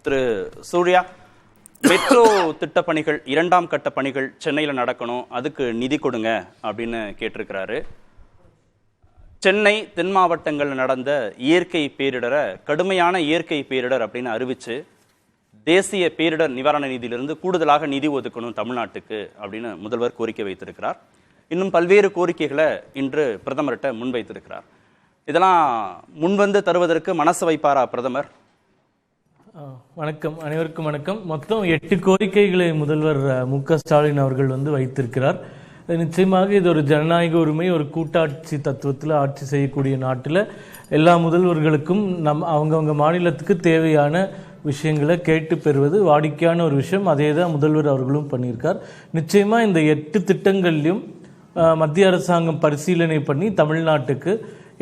திரு Surya, metro திட்டப்பணிகள் 2ஆம் கட்ட பணிகள் சென்னையில் நடக்கணும், அதுக்கு நிதி கொடுங்க அப்படின்னு கேட்டிருக்கிறாரு. சென்னை தென் மாவட்டங்களில் நடந்த இயற்கை பேரிடரை கடுமையான இயற்கை பேரிடர் அப்படின்னு அறிவிச்சு தேசிய பேரிடர் நிவாரண நிதியிலிருந்து கூடுதலாக நிதி ஒதுக்கணும் தமிழ்நாட்டுக்கு அப்படின்னு முதல்வர் கோரிக்கை வைத்திருக்கிறார். இன்னும் பல்வேறு கோரிக்கைகளை இன்று பிரதமர்கிட்ட முன்வைத்திருக்கிறார். இதெல்லாம் முன்வந்து தருவதற்கு மனசு வைப்பாரா பிரதமர்? வணக்கம், அனைவருக்கும் வணக்கம். மொத்தம் 8 கோரிக்கைகளை முதல்வர் மு.க. ஸ்டாலின் அவர்கள் வைத்திருக்கிறார். நிச்சயமாக இது ஒரு ஜனநாயக உரிமை, ஒரு கூட்டாட்சி தத்துவத்தில் ஆட்சி செய்யக்கூடிய நாட்டில் எல்லா முதல்வர்களுக்கும் அவங்கவுங்க மாநிலத்துக்கு தேவையான விஷயங்களை கேட்டு பெறுவது வாடிக்கையான ஒரு விஷயம். அதே தான் முதல்வர் அவர்களும் பண்ணியிருக்கார். நிச்சயமாக இந்த 8 திட்டங்கள்லையும் மத்திய அரசாங்கம் பரிசீலனை பண்ணி தமிழ்நாட்டுக்கு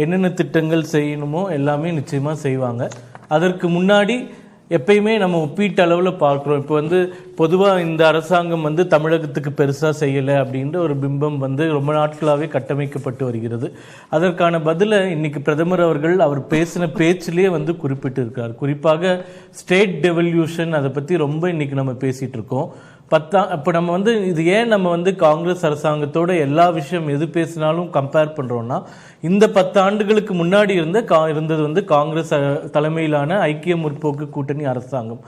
என்னென்ன திட்டங்கள் செய்யணுமோ எல்லாமே நிச்சயமாக செய்வாங்க. அதற்கு முன்னாடி எப்பயுமே நம்ம ஒப்பீட்டு அளவில் பார்க்குறோம். இப்போ பொதுவாக இந்த அரசாங்கம் தமிழகத்துக்கு பெருசாக செய்யலை அப்படின்ற ஒரு பிம்பம் ரொம்ப நாட்களாகவே கட்டமைக்கப்பட்டு வருகிறது. அதற்கான பதிலை இன்னைக்கு பிரதமர் அவர்கள் அவர் பேசின பேச்சிலேயே குறிப்பிட்டு இருக்கார். குறிப்பாக ஸ்டேட் டெவல்யூஷன், அதை பற்றி ரொம்ப இன்னைக்கு நம்ம பேசிகிட்டு இருக்கோம். இப்போ நம்ம இது ஏன் நம்ம காங்கிரஸ் அரசாங்கத்தோட எல்லா விஷயம் எது பேசினாலும் கம்பேர் பண்ணுறோம்னா, இந்த 10 ஆண்டுகளுக்கு முன்னாடி இருந்தது காங்கிரஸ் தலைமையிலான ஐக்கிய முற்போக்கு கூட்டணி அரசாங்கம்.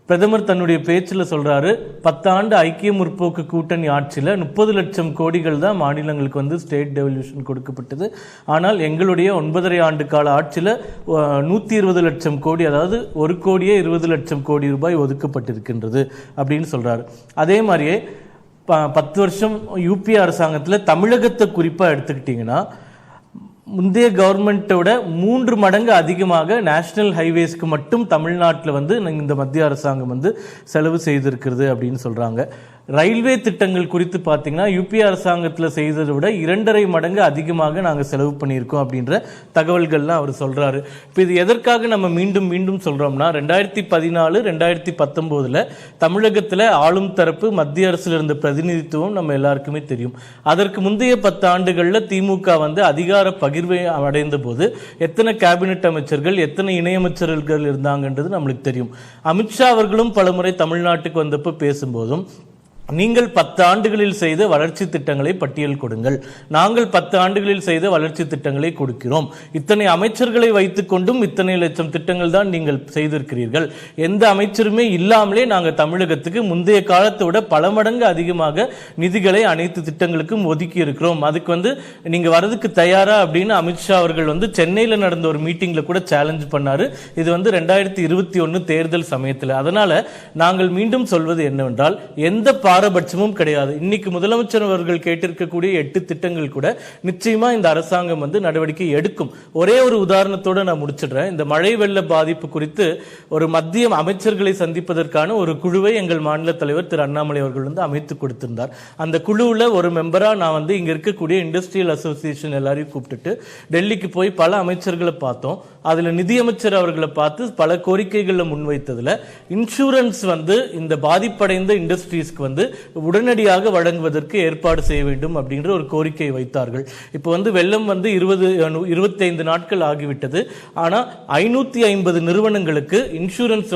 பிரதமர் தன்னுடைய பேச்சில் சொல்றாரு, 10 ஆண்டு ஐக்கிய முற்போக்கு கூட்டணி ஆட்சியில் 30 லட்சம் கோடிகள் தான் மாநிலங்களுக்கு ஸ்டேட் டெவல்யூஷன் கொடுக்கப்பட்டது. ஆனால் எங்களுடைய 9.5 ஆண்டு கால ஆட்சியில் 120 லட்சம் கோடி, அதாவது 1,20 லட்சம் கோடி ரூபாய் ஒதுக்கப்பட்டிருக்கின்றது அப்படின்னு சொல்றாரு. அதே மாதிரியே 10 வருஷம் யூபி அரசாங்கத்தில் தமிழகத்தை குறிப்பாக எடுத்துக்கிட்டிங்கன்னா, முந்தைய கவர்மெண்ட்டோட 3 மடங்கு அதிகமாக நேஷனல் ஹைவேஸ்க்கு மட்டும் தமிழ்நாட்டில் இந்த மத்திய அரசாங்கம் செலவு செய்திருக்கிறது அப்படின்னு சொல்றாங்க. ரயில்வே திட்டங்கள் குறித்து பார்த்தீங்கன்னா, யூபி அரசாங்கத்தில் செய்ததை விட 2.5 மடங்கு அதிகமாக நாங்கள் செலவு பண்ணியிருக்கோம் அப்படின்ற தகவல்கள்லாம் அவர் சொல்றாரு. இப்போ இது எதற்காக நம்ம மீண்டும் மீண்டும் சொல்றோம்னா, 2014, 2019 தமிழகத்தில் ஆளும் தரப்பு மத்திய அரசில் இருந்த பிரதிநிதித்துவம் நம்ம எல்லாருக்குமே தெரியும். அதற்கு முந்தைய 10 ஆண்டுகளில் திமுக அதிகார பகிர்வை அடைந்த போது எத்தனை கேபினெட் அமைச்சர்கள், எத்தனை இணையமைச்சர்கள் இருந்தாங்கன்றது நம்மளுக்கு தெரியும். அமித்ஷா அவர்களும் பலமுறை தமிழ்நாட்டுக்கு வந்தப்போ பேசும்போதும், நீங்கள் 10 ஆண்டுகளில் செய்த வளர்ச்சி திட்டங்களை பட்டியல் கொடுங்கள், நாங்கள் 10 ஆண்டுகளில் செய்த வளர்ச்சி திட்டங்களை கொடுக்கிறோம், இத்தனை அமைச்சர்களை வைத்துக் கொண்டும் இத்தனை லட்சம் திட்டங்கள் தான் நீங்கள் செய்திருக்கிறீர்கள், எந்த அமைச்சருமே இல்லாமலே நாங்கள் தமிழகத்துக்கு முந்தைய காலத்தை விட பல மடங்கு அதிகமாக நிதிகளை அனைத்து திட்டங்களுக்கும் ஒதுக்கி இருக்கிறோம், அதுக்கு நீங்க வரதுக்கு தயாரா அப்படின்னு அமித்ஷா அவர்கள் சென்னையில் நடந்த ஒரு மீட்டிங்ல கூட சேலஞ்ச் பண்ணாரு. இது 2021 தேர்தல் சமயத்தில். அதனால நாங்கள் மீண்டும் சொல்வது என்னவென்றால், எந்த பாரபட்சமும் கிடையாது. இன்னைக்கு முதலமைச்சர் அவர்கள் கேட்டிருக்கக்கூடிய 8 திட்டங்கள் கூட நிச்சயமா இந்த அரசாங்கம் நடவடிக்கை எடுக்கும். ஒரே ஒரு உதாரணத்தோட நான் முடிச்சிடுறேன். இந்த மழை வெள்ள பாதிப்பு குறித்து ஒரு மத்திய அமைச்சர்களை சந்திப்பதற்கான ஒரு குழுவை எங்கள் மாநில தலைவர் திரு அண்ணாமலை அவர்கள் அமைத்து கொடுத்திருந்தார். அந்த குழுவில் ஒரு மெம்பரா நான் இங்க இருக்கக்கூடிய இண்டஸ்ட்ரியல் அசோசியேஷன் எல்லாரையும் கூப்பிட்டுட்டு டெல்லிக்கு போய் பல அமைச்சர்களை பார்த்தோம். அதுல நிதியமைச்சர் அவர்களை பார்த்து பல கோரிக்கைகளை முன்வைத்ததுல இன்சூரன்ஸ் இந்த பாதிப்படைந்த இண்டஸ்ட்ரீஸ்க்கு உடனடியாக வழங்குவதற்கு ஏற்பாடு செய்ய வேண்டும் அப்படின்ற ஒரு கோரிக்கை வைத்தார்கள். இப்போ வெள்ளம் 25 நாட்கள் ஆகிவிட்டது. ஆனா 550 நிறுவனங்களுக்கு இன்சூரன்ஸ்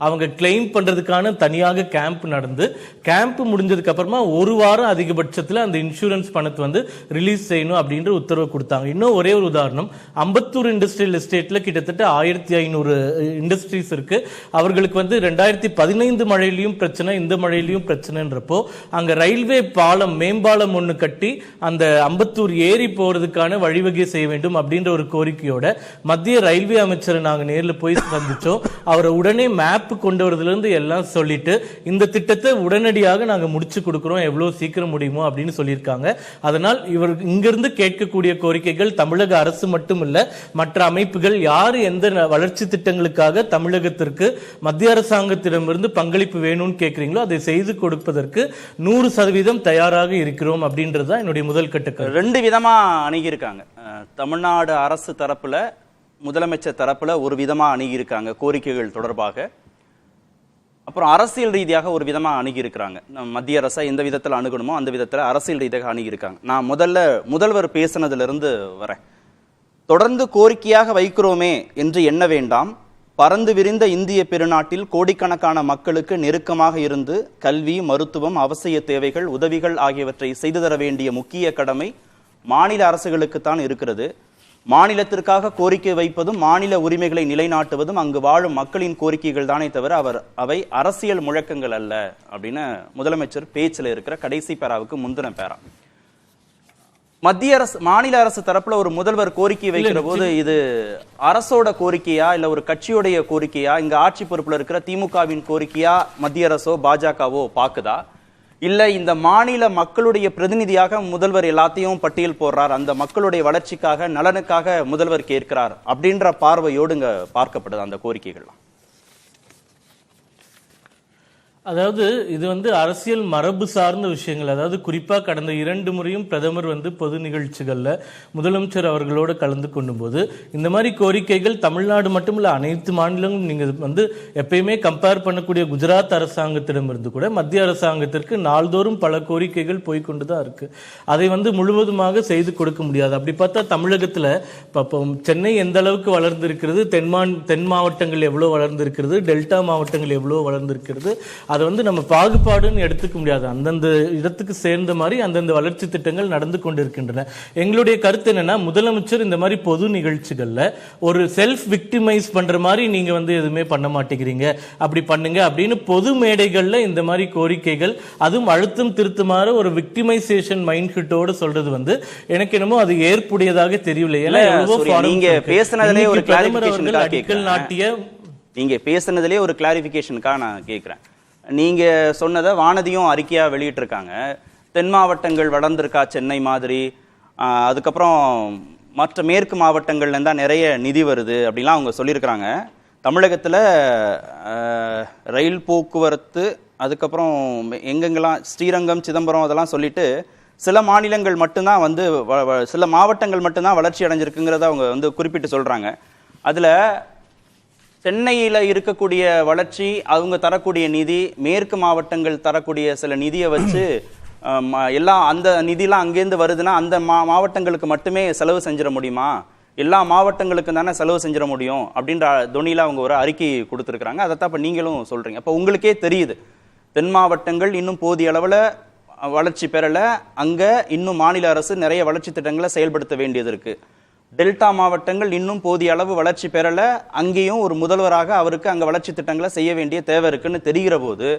அவங்க கிளைம் பண்றதுக்கான தனியாக கேம்ப் நடந்து, கேம்ப் முடிஞ்சதுக்கு அப்புறமா ஒரு வாரம் அதிகபட்சத்தில் அந்த இன்சூரன்ஸ் பணத்தை ரிலீஸ் செய்யணும் அப்படின்ற உத்தரவு கொடுத்தாங்க. இன்னும் ஒரே ஒரு உதாரணம், அம்பத்தூர் இண்டஸ்ட்ரியல் எஸ்டேட்ல கிட்டத்தட்ட 1500 இண்டஸ்ட்ரீஸ் இருக்கு. அவர்களுக்கு 2015 மழையிலையும் பிரச்சனை, இந்த மழையிலையும் பிரச்சனைன்றப்போ அங்க ரயில்வே பாலம், மேம்பாலம் ஒன்று கட்டி அந்த அம்பத்தூர் ஏரி போறதுக்கான வழிவகை செய்ய வேண்டும் அப்படின்ற ஒரு கோரிக்கையோட மத்திய ரயில்வே அமைச்சரை நாங்க நேரில் போய் சந்திச்சோம். அவரை உடனே மேப் கொண்டு வரதுல இருந்து எல்லாம் சொல்லிட்டு இந்த திட்டத்தை உடனடியாக நாங்க முடிச்சு கொடுக்கிறோம், எவ்வளவு சீக்கிரம் முடியுமோ அப்படின்னு சொல்லியிருக்காங்க. அதனால் இவர் இங்கிருந்து கேட்கக்கூடிய கோரிக்கைகள் தமிழக அரசு மட்டும் இல்ல, மற்ற அமைப்புகள் யார் எந்த வளர்ச்சி திட்டங்களுக்காக தமிழகத்திற்கு மத்திய அரசாங்கத்திடமிருந்து பங்களிப்பு வேணும்னு கேட்கிறீங்களோ அதை செய்து கொடுப்பதற்கு 100% தயாராக இருக்கிறோம் அப்படின்றது தான் என்னுடைய முதல் கட்ட. 2 விதமா அணுகியிருக்காங்க. தமிழ்நாடு அரசு தரப்புல, முதலமைச்சர் தரப்புல ஒரு விதமா அணுகியிருக்காங்க கோரிக்கைகள் தொடர்பாக. அப்புறம் அரசியல் ரீதியாக ஒரு விதமா அணுகியிருக்கிறாங்க. மத்திய அரசை எந்த விதத்தில் அணுகணுமோ அந்த விதத்தில் அரசியல் ரீதியாக அணுகியிருக்காங்க. நான் முதல்வர் பேசினதுல இருந்து வரேன். தொடர்ந்து கோரிக்கையாக வைக்கிறோமே என்று எண்ண வேண்டாம், பறந்து விரிந்த இந்திய பெருநாட்டில் கோடிக்கணக்கான மக்களுக்கு நெருக்கமாக இருந்து கல்வி, மருத்துவம், அவசிய தேவைகள், உதவிகள் ஆகியவற்றை செய்து தர வேண்டிய முக்கிய கடமை மாநில அரசுகளுக்குத்தான் இருக்கிறது. மாநிலத்திற்காக கோரிக்கை வைப்பதும் மாநில உரிமைகளை நிலைநாட்டுவதும் அங்கு வாழும் மக்களின் கோரிக்கைகள் தானே தவிர அவை அரசியல் முழக்கங்கள் அல்ல அப்படின்னு முதலமைச்சர் பேச்சில் இருக்கிற கடைசி பேராவுக்கு முந்தின பேரா. மத்திய அரசு, மாநில அரசு தரப்புல ஒரு முதல்வர் கோரிக்கை வைக்கிற போது இது அரசோட கோரிக்கையா இல்ல ஒரு கட்சியோடைய கோரிக்கையா, இங்க ஆட்சி பொறுப்புல இருக்கிற திமுகவின் கோரிக்கையா மத்திய அரசோ பாஜகவோ பாக்குதா, இல்ல இந்த மாநில மக்களுடைய பிரதிநிதியாக முதல்வர் எல்லாத்தையும் பட்டியல் போடுறார், அந்த மக்களுடைய வளர்ச்சிக்காக நலனுக்காக முதல்வர் கேட்கிறார் அப்படின்ற பார்வையோடு இங்க பார்க்கப்படுது அந்த கோரிக்கைகள்லாம்? அதாவது இது அரசியல் மரபு சார்ந்த விஷயங்கள். அதாவது குறிப்பா கடந்த 2 முறையும் பிரதமர் பொது நிகழ்ச்சிகள்ல முதலமைச்சர் அவர்களோடு கலந்து கொள்ளும் போது இந்த மாதிரி கோரிக்கைகள் தமிழ்நாடு மட்டுமில்ல அனைத்து மாநிலங்களும் நீங்க எப்பயுமே கம்பேர் பண்ணக்கூடிய குஜராத் அரசாங்கத்திடமிருந்து கூட மத்திய அரசாங்கத்திற்கு நாள்தோறும் பல கோரிக்கைகள் போய்கொண்டுதான் இருக்கு. அதை முழுவதுமாக செய்து கொடுக்க முடியாது. அப்படி பார்த்தா தமிழகத்துல சென்னை எந்த அளவுக்கு வளர்ந்திருக்கிறது, தென் மாவட்டங்கள் எவ்வளவு வளர்ந்திருக்கிறது, டெல்டா மாவட்டங்கள் எவ்வளவு வளர்ந்திருக்கிறது, அதை நம்ம பாகுபாடுன்னு எடுத்துக்க முடியாது. அந்தந்த இடத்துக்கு சேர்ந்த மாதிரி அந்தந்த வளர்ச்சி திட்டங்கள் நடந்து கொண்டிருக்கின்றன. எங்களுடைய கருத்து என்னன்னா, முதலமைச்சர் இந்த மாதிரி பொது நிகழ்ச்சிகள்ல ஒரு செல்ஃப் விக்டிமைஸ் பண்ற மாதிரி நீங்க எதுவுமே பண்ண மாட்டேங்கிறீங்க, அப்படி பண்ணுங்க அப்படின்னு பொது மேடைகள்ல இந்த மாதிரி கோரிக்கைகள், அதுவும் அழுத்தம் திருத்தமாற ஒரு விக்டிமைசேஷன் மைண்ட் ஹிட்டோடு சொல்றது எனக்கு என்னமோ அது ஏற்புடையதாக தெரியவில்லை. நீங்க பேசினதுலே ஒரு கிளாரிபிகேஷனுக்காக நான் கேட்கிறேன். நீங்க சொன்னதை வானதியும் அறிக்கையா வெளியிட்டிருக்காங்க. தென் மாவட்டங்கள் வளர்ந்திருக்கா சென்னை மாதிரி, அதுக்கப்புறம் மற்ற மேற்கு மாவட்டங்கள்ல தான் நிறைய நிதி வருது அப்படின்லாம் அவங்க சொல்லியிருக்கிறாங்க. தமிழகத்தில் ரயில் போக்குவரத்து, அதுக்கப்புறம் எங்கெங்கெல்லாம் ஸ்ரீரங்கம், சிதம்பரம் அதெல்லாம் சொல்லிட்டு சில மாநிலங்கள் மட்டும்தான் சில மாவட்டங்கள் மட்டும்தான் வளர்ச்சி அடைஞ்சிருக்குங்கிறத அவங்க குறிப்பிட்டு சொல்றாங்க. அதுல சென்னையில் இருக்கக்கூடிய வளர்ச்சி, அவங்க தரக்கூடிய நிதி, மேற்கு மாவட்டங்கள் தரக்கூடிய சில நிதியை வச்சு எல்லாம் அந்த நிதியெல்லாம் அங்கேருந்து வருதுன்னா அந்த மாவட்டங்களுக்கு மட்டுமே செலவு செஞ்சிட முடியுமா, எல்லா மாவட்டங்களுக்கும் தானே செலவு செஞ்சிட முடியும் அப்படின்ற தொனியில் அவங்க ஒரு அறிக்கை கொடுத்துருக்குறாங்க. அதைத்தான் இப்போ நீங்களும் சொல்கிறீங்க. அப்போ உங்களுக்கே தெரியுது தென் மாவட்டங்கள் இன்னும் போதிய அளவில் வளர்ச்சி பெறலை, அங்கே இன்னும் மாநில அரசு நிறைய வளர்ச்சி திட்டங்களை செயல்படுத்த வேண்டியது இருக்குது. டெல்டா மாவட்டங்கள் இன்னும் போதிய அளவு வளர்ச்சி பெறல, அங்கேயும் ஒரு முதல்வராக அவருக்கு அங்க வளர்ச்சி திட்டங்களை செய்ய வேண்டிய தேவை இருக்குன்னு தெரிகிற போது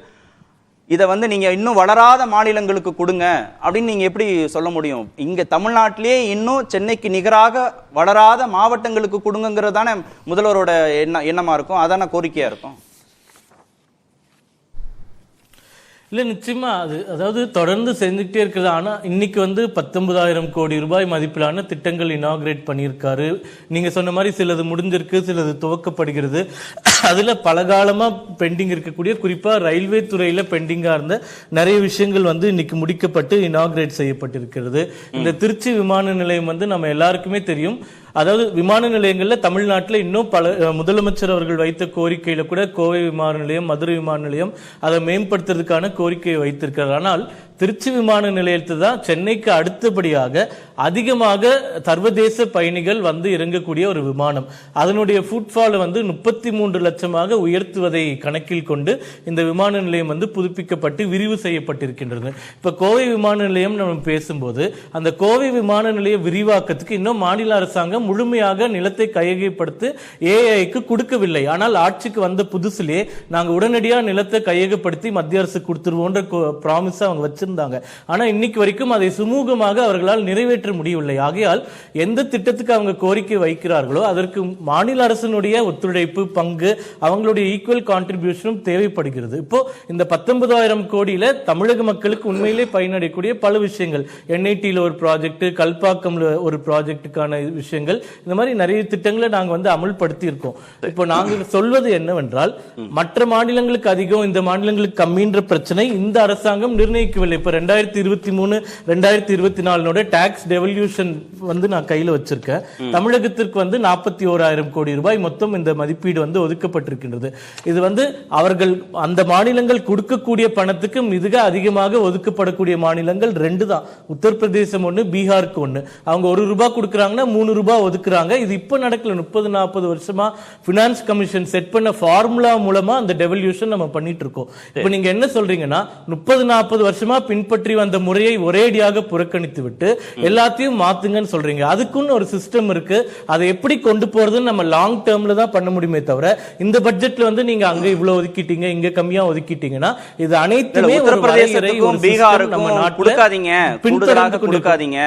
இதை நீங்க இன்னும் வளராத மாநிலங்களுக்கு கொடுங்க அப்படின்னு நீங்க எப்படி சொல்ல முடியும்? இங்க தமிழ்நாட்டிலேயே இன்னும் சென்னைக்கு நிகராக வளராத மாவட்டங்களுக்கு கொடுங்கிறது தானே முதல்வரோட எண்ணமா இருக்கும், அதான கோரிக்கையா இருக்கும். இல்லை, நிச்சயமா அதாவது தொடர்ந்து செஞ்சுக்கிட்டே இருக்கிறது. ஆனால் இன்னைக்கு 19,000 கோடி ரூபாய் மதிப்பிலான திட்டங்கள் இனாகிரேட் பண்ணியிருக்காரு. நீங்க சொன்ன மாதிரி சிலது முடிஞ்சிருக்கு, சிலது துவக்கப்படுகிறது. அதுல பல காலமா பெண்டிங் இருக்கக்கூடிய, குறிப்பா ரயில்வே துறையில பெண்டிங்கா இருந்த நிறைய விஷயங்கள் இன்னைக்கு முடிக்கப்பட்டு இனாகிரேட் செய்யப்பட்டிருக்கிறது. இந்த திருச்சி விமான நிலையம் நம்ம எல்லாருக்குமே தெரியும். அதாவது விமான நிலையங்கள்ல தமிழ்நாட்டில் இன்னும் பல முதலமைச்சர் அவர்கள் வைத்த கோரிக்கையில கூட கோவை விமான நிலையம், மதுரை விமான நிலையம் அதை மேம்படுத்துறதுக்கான கோரிக்கையை வைத்திருக்கிறார். ஆனால் திருச்சி விமான நிலையத்தை தான் சென்னைக்கு அடுத்தபடியாக அதிகமாக சர்வதேச பயணிகள் இறங்கக்கூடிய ஒரு விமானம். அதனுடைய ஃபுட்ஃபால் 33 லட்சமாக உயர்த்துவதை கணக்கில் கொண்டு இந்த விமான நிலையம் புதுப்பிக்கப்பட்டு விரிவு செய்யப்பட்டிருக்கின்றது. இப்ப கோவை விமான நிலையம் நம்ம பேசும்போது அந்த கோவை விமான நிலைய விரிவாக்கத்துக்கு இன்னும் மாநில அரசாங்கம் முழுமையாக நிலத்தை கையகப்படுத்தி ஏஐக்கு கொடுக்கவில்லை. ஆனால் ஆட்சிக்கு வந்த புதுசிலே நாங்க உடனடியாக நிலத்தை கையகப்படுத்தி மத்திய அரசு கொடுத்துருவோன்ற ப்ராமிஸ் அவங்க வச்சிருந்தாங்க. ஆனா இன்னைக்கு வரைக்கும் அதை சுமூகமாக அவர்களால் நிறைவேற்ற முடியவில்லை. ஆகையால் எந்த திட்டத்துக்கு அவங்க கோரிக்கை வைக்கிறார்களோ அதற்கு மாநில அரசினுடைய ஒத்துழைப்பு, பங்கு, அவங்களுடைய ஈக்குவல் கான்ட்ரிபியூஷனும் தேவைப்படுகிறது. இப்போ இந்த 19,000 கோடியில தமிழக மக்களுக்கு உண்மையிலே பயனடையக்கூடிய பல விஷயங்கள், என்ஐடியில் ஒரு ப்ராஜெக்ட், கல்பாக்கம்ல ஒரு ப்ராஜெக்டுக்கான விஷயங்கள், இந்த மாதிரி நிறைய திட்டங்களை நாங்க அமல்படுத்தி இருக்கோம். இப்போ நாங்க சொல்வது என்னவென்றால், மற்ற மாநிலங்களுக்கு அதிகம், இந்த மாநிலங்களுக்கு கம்மின்ற பிரச்சனை இந்த அரசாங்கம் நிர்ணயிக்கவில்லை. இப்ப 2023 2024 டாக்ஸ் டெவல்யூஷன் வந்து நான் கையில வச்சிருக்கேன். தமிழகத்திற்கு வந்து 41,000 கோடி ரூபாய் மொத்தம் இந்த மதிப்பீடு வந்து ஒதுக்கப்பட்டிருக்கின்றது. இது வந்து அவர்கள் அந்த மாநிலங்கள் கொடுக்கக்கூடிய பணத்துக்கு மிக அதிகமாக ஒதுக்கப்படக்கூடிய மாநிலங்கள் 2 தான். உத்தரப்பிரதேசம் 1, பீகாருக்கு 1. அவங்க 1 ரூபாய் கொடுக்கறாங்கன்னா 3 ரூபாய் ஒதுக்குறாங்க. இது இப்ப நடக்கல, 30-40 வருஷமா பினான்ஸ் கமிஷன் செட் பண்ண ஃபார்முலா மூலமா அந்த டெவல்யூஷன் நம்ம பண்ணிட்டு இருக்கோம். இப்ப நீங்க என்ன சொல்றீங்கன்னா 30-40 வருஷமா பின்பற்றி வந்த முறையை ஒரேடியாக புறக்கணித்து விட்டு எல்லாத்தையும் மாத்துங்கன்னு சொல்றீங்க. அதுக்குன்னு ஒரு சிஸ்டம் இருக்கு. அதை எப்படி கொண்டு போறதுன்னு நம்ம லாங் டேர்ம்ல தான் பண்ண முடியுமே தவிர இந்த பட்ஜெட்ல வந்து நீங்க அங்க இவ்வளவு ஒதுக்கிட்டீங்க, இங்க கம்மியா ஒதுக்கிட்டீங்கன்னா இது அனைத்துமே உத்தரப்பிரதேசத்துக்கும் பீகாருக்கும் கொடுக்காதீங்க, கூடுதலாக கொடுக்காதீங்க.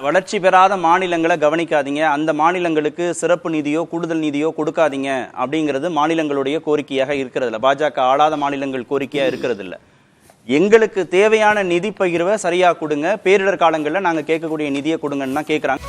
வளர்ச்சி பெறாத மாநிலங்களை கவனிக்காதீங்க, அந்த மாநிலங்களுக்கு சிறப்பு நிதியோ கூடுதல் நிதியோ கொடுக்காதீங்க அப்படிங்கிறது மாநிலங்களுடைய கோரிக்கையாக இருக்கிறது இல்ல. பாஜக ஆளாத மாநிலங்கள் கோரிக்கையா இருக்கிறது இல்ல. எங்களுக்கு தேவையான நிதி பகிர்வை சரியா கொடுங்க, பேரிடர் காலங்களில் நாங்க கேட்கக்கூடிய நிதியை கொடுங்கன்னு தான் கேட்கறாங்க.